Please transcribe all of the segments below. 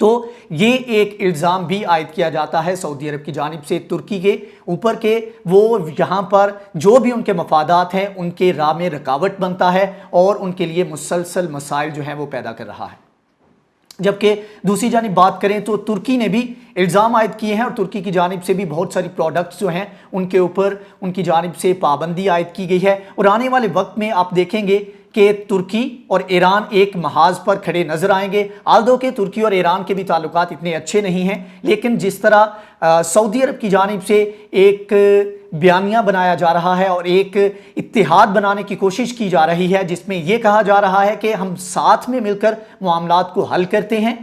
تو یہ ایک الزام بھی عائد کیا جاتا ہے سعودی عرب کی جانب سے ترکی کے اوپر کہ وہ یہاں پر جو بھی ان کے مفادات ہیں ان کے راہ میں رکاوٹ بنتا ہے اور ان کے لیے مسلسل مسائل جو ہیں وہ پیدا کر رہا ہے۔ جبکہ دوسری جانب بات کریں تو ترکی نے بھی الزام عائد کیے ہیں اور ترکی کی جانب سے بھی بہت ساری پروڈکٹس جو ہیں ان کے اوپر ان کی جانب سے پابندی عائد کی گئی ہے، اور آنے والے وقت میں آپ دیکھیں گے کہ ترکی اور ایران ایک محاذ پر کھڑے نظر آئیں گے۔ آلدو کہ ترکی اور ایران کے بھی تعلقات اتنے اچھے نہیں ہیں، لیکن جس طرح سعودی عرب کی جانب سے ایک بیانیہ بنایا جا رہا ہے اور ایک اتحاد بنانے کی کوشش کی جا رہی ہے جس میں یہ کہا جا رہا ہے کہ ہم ساتھ میں مل کر معاملات کو حل کرتے ہیں،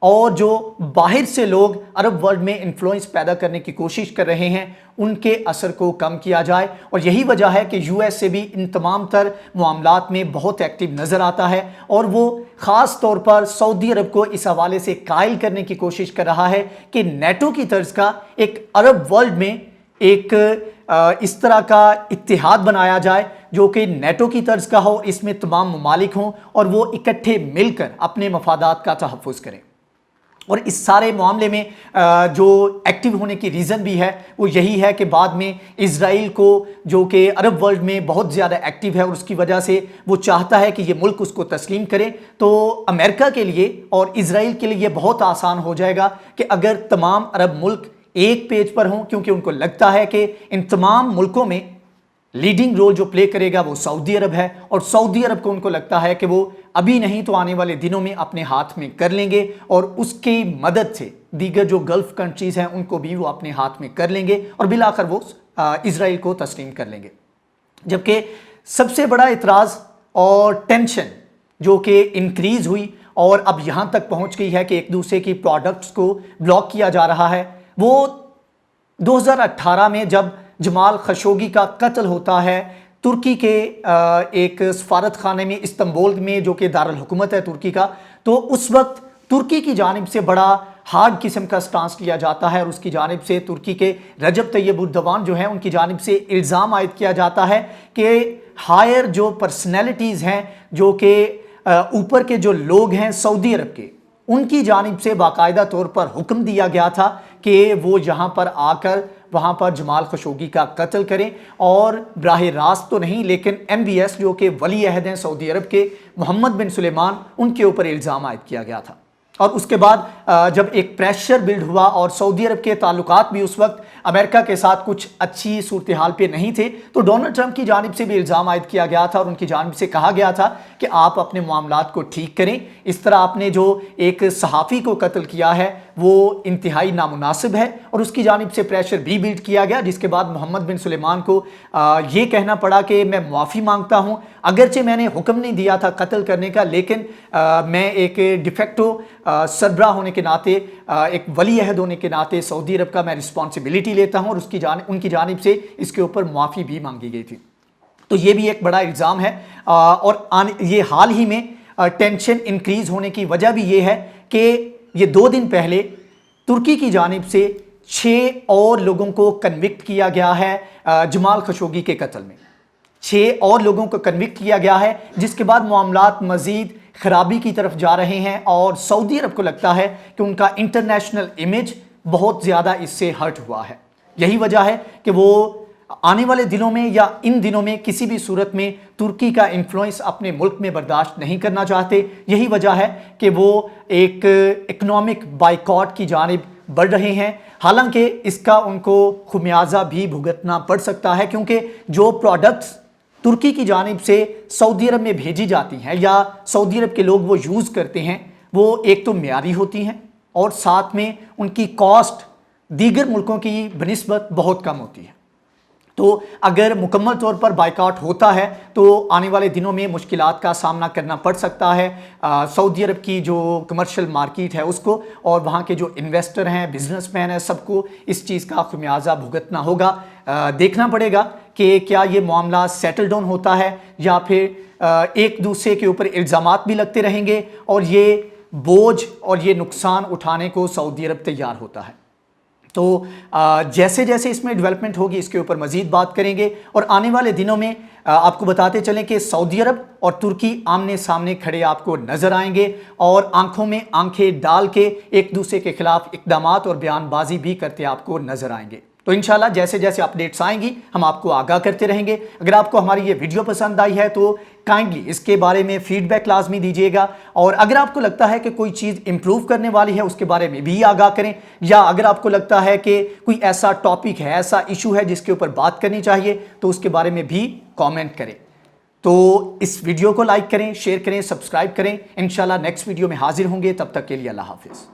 اور جو باہر سے لوگ عرب ورلڈ میں انفلوئنس پیدا کرنے کی کوشش کر رہے ہیں ان کے اثر کو کم کیا جائے، اور یہی وجہ ہے کہ یو ایس سے بھی ان تمام تر معاملات میں بہت ایکٹیو نظر آتا ہے، اور وہ خاص طور پر سعودی عرب کو اس حوالے سے قائل کرنے کی کوشش کر رہا ہے کہ نیٹو کی طرز کا ایک عرب ورلڈ میں ایک اس طرح کا اتحاد بنایا جائے جو کہ نیٹو کی طرز کا ہو، اس میں تمام ممالک ہوں اور وہ اکٹھے مل کر اپنے مفادات کا تحفظ کریں۔ اور اس سارے معاملے میں جو ایکٹیو ہونے کی ریزن بھی ہے وہ یہی ہے کہ بعد میں اسرائیل کو جو کہ عرب ورلڈ میں بہت زیادہ ایکٹیو ہے اور اس کی وجہ سے وہ چاہتا ہے کہ یہ ملک اس کو تسلیم کرے، تو امریکہ کے لیے اور اسرائیل کے لیے یہ بہت آسان ہو جائے گا کہ اگر تمام عرب ملک ایک پیج پر ہوں، کیونکہ ان کو لگتا ہے کہ ان تمام ملکوں میں لیڈنگ رول جو پلے کرے گا وہ سعودی عرب ہے، اور سعودی عرب کو ان کو لگتا ہے کہ وہ ابھی نہیں تو آنے والے دنوں میں اپنے ہاتھ میں کر لیں گے، اور اس کی مدد سے دیگر جو گلف کنٹریز ہیں ان کو بھی وہ اپنے ہاتھ میں کر لیں گے اور بالآخر وہ اسرائیل کو تسلیم کر لیں گے۔ جبکہ سب سے بڑا اعتراض اور ٹینشن جو کہ انکریز ہوئی اور اب یہاں تک پہنچ گئی ہے کہ ایک دوسرے کی پروڈکٹس کو بلاک کیا جا رہا ہے، وہ 2018 میں جب جمال خشوگی کا قتل ہوتا ہے ترکی کے ایک سفارت خانے میں استنبول میں جو کہ دارالحکومت ہے ترکی کا، تو اس وقت ترکی کی جانب سے بڑا ہارڈ قسم کا سٹانس لیا جاتا ہے اور اس کی جانب سے ترکی کے رجب طیب اردوان جو ہیں ان کی جانب سے الزام عائد کیا جاتا ہے کہ ہائر جو پرسنالٹیز ہیں جو کہ اوپر کے جو لوگ ہیں سعودی عرب کے، ان کی جانب سے باقاعدہ طور پر حکم دیا گیا تھا کہ وہ یہاں پر آ کر وہاں پر جمال خشوگی کا قتل کریں، اور براہ راست تو نہیں لیکن MBS جو کہ ولی عہد ہیں سعودی عرب کے محمد بن سلیمان، ان کے اوپر الزام عائد کیا گیا تھا۔ اور اس کے بعد جب ایک پریشر بلڈ ہوا اور سعودی عرب کے تعلقات بھی اس وقت امریکہ کے ساتھ کچھ اچھی صورتحال پہ نہیں تھے، تو ڈونلڈ ٹرمپ کی جانب سے بھی الزام عائد کیا گیا تھا اور ان کی جانب سے کہا گیا تھا کہ آپ اپنے معاملات کو ٹھیک کریں، اس طرح آپ نے جو ایک صحافی کو قتل کیا ہے وہ انتہائی نامناسب ہے، اور اس کی جانب سے پریشر بھی بلڈ کیا گیا، جس کے بعد محمد بن سلیمان کو یہ کہنا پڑا کہ میں معافی مانگتا ہوں، اگرچہ میں نے حکم نہیں دیا تھا قتل کرنے کا، لیکن میں ایک ڈیفیکٹو سربراہ ہونے کے ناطے، ایک ولی عہد ہونے کے ناطے سعودی عرب کا میں رسپانسبلٹی لیتا ہوں، اور ان کی جانب سے اس کے اوپر معافی بھی مانگی گئی تھی۔ تو یہ بھی ایک بڑا الزام ہے، اور یہ حال ہی میں ٹینشن انکریز ہونے کی وجہ بھی یہ ہے کہ یہ 2 دن پہلے ترکی کی جانب سے 6 اور لوگوں کو کنوکٹ کیا گیا ہے جمال خشوگی کے قتل میں، 6 اور لوگوں کو کنوکٹ کیا گیا ہے، جس کے بعد معاملات مزید خرابی کی طرف جا رہے ہیں، اور سعودی عرب کو لگتا ہے کہ ان کا انٹرنیشنل امیج بہت زیادہ اس سے ہرٹ ہوا ہے۔ یہی وجہ ہے کہ وہ آنے والے دنوں میں یا ان دنوں میں کسی بھی صورت میں ترکی کا انفلوئنس اپنے ملک میں برداشت نہیں کرنا چاہتے۔ یہی وجہ ہے کہ وہ ایک اکنامک بائیکاٹ کی جانب بڑھ رہے ہیں، حالانکہ اس کا ان کو خمیازہ بھی بھگتنا پڑ سکتا ہے، کیونکہ جو پروڈکٹس ترکی کی جانب سے سعودی عرب میں بھیجی جاتی ہیں یا سعودی عرب کے لوگ وہ یوز کرتے ہیں، وہ ایک تو معیاری ہوتی ہیں اور ساتھ میں ان کی کاسٹ دیگر ملکوں کی بنسبت بہت کم ہوتی ہے۔ تو اگر مکمل طور پر بائیکاٹ ہوتا ہے تو آنے والے دنوں میں مشکلات کا سامنا کرنا پڑ سکتا ہے سعودی عرب کی جو کمرشل مارکیٹ ہے اس کو، اور وہاں کے جو انویسٹر ہیں، بزنس مین ہیں، سب کو اس چیز کا خمیازہ بھگتنا ہوگا۔ دیکھنا پڑے گا کہ کیا یہ معاملہ سیٹل ڈاؤن ہوتا ہے یا پھر ایک دوسرے کے اوپر الزامات بھی لگتے رہیں گے اور یہ بوجھ اور یہ نقصان اٹھانے کو سعودی عرب تیار ہوتا ہے۔ تو جیسے جیسے اس میں ڈیولپمنٹ ہوگی اس کے اوپر مزید بات کریں گے، اور آنے والے دنوں میں آپ کو بتاتے چلیں کہ سعودی عرب اور ترکی آمنے سامنے کھڑے آپ کو نظر آئیں گے، اور آنکھوں میں آنکھیں ڈال کے ایک دوسرے کے خلاف اقدامات اور بیان بازی بھی کرتے آپ کو نظر آئیں گے۔ تو انشاءاللہ جیسے جیسے اپڈیٹس آئیں گی ہم آپ کو آگاہ کرتے رہیں گے۔ اگر آپ کو ہماری یہ ویڈیو پسند آئی ہے تو کائنڈلی اس کے بارے میں فیڈ بیک لازمی دیجیے گا، اور اگر آپ کو لگتا ہے کہ کوئی چیز امپروو کرنے والی ہے اس کے بارے میں بھی آگاہ کریں، یا اگر آپ کو لگتا ہے کہ کوئی ایسا ٹاپک ہے، ایسا ایشو ہے جس کے اوپر بات کرنی چاہیے تو اس کے بارے میں بھی کامنٹ کریں۔ تو اس ویڈیو کو لائک کریں، شیئر کریں، سبسکرائب کریں۔ انشاءاللہ نیکسٹ ویڈیو میں حاضر ہوں گے، تب تک کے لیے اللہ حافظ۔